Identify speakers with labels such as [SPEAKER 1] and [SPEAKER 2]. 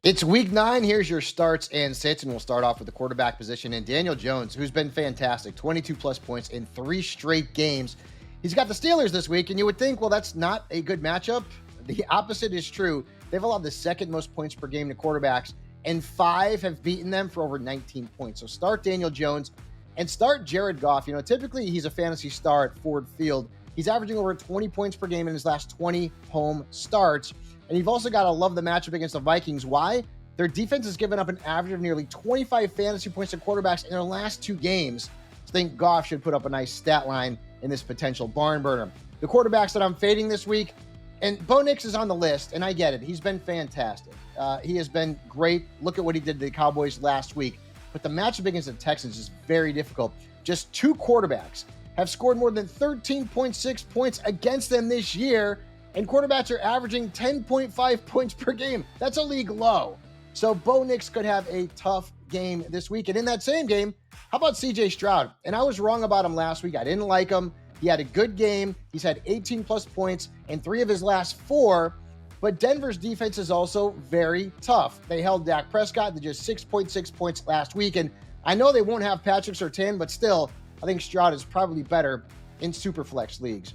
[SPEAKER 1] It's week 9. Here's your starts and sits, and we'll start off with the quarterback position and Daniel Jones, who's been fantastic. 22 plus points in 3 straight games. He's got the Steelers this week, and you would think, well, that's not a good matchup. The opposite is true. They've allowed the second most points per game to quarterbacks, and 5 have beaten them for over 19 points. So start Daniel Jones and start Jared Goff. Typically he's a fantasy star at Ford Field. He's averaging over 20 points per game in his last 20 home starts. And you've also got to love the matchup against the Vikings. Why? Their defense has given up an average of nearly 25 fantasy points to quarterbacks in their last 2 games. I think Goff should put up a nice stat line in this potential barn burner. The quarterbacks that I'm fading this week, and Bo Nix is on the list, and I get it. He's been fantastic. He has been great. Look at what he did to the Cowboys last week. But the matchup against the Texans is very difficult. Just 2 quarterbacks have scored more than 13.6 points against them this year, and quarterbacks are averaging 10.5 points per game. That's a league low. So Bo Nix could have a tough game this week. And in that same game, how about CJ Stroud? And I was wrong about him last week. I didn't like him. He had a good game. He's had 18 plus points in 3 of his last 4. But Denver's defense is also very tough. They held Dak Prescott to just 6.6 points last week. And I know they won't have Patrick Surtain, but still, I think Stroud is probably better in Superflex leagues.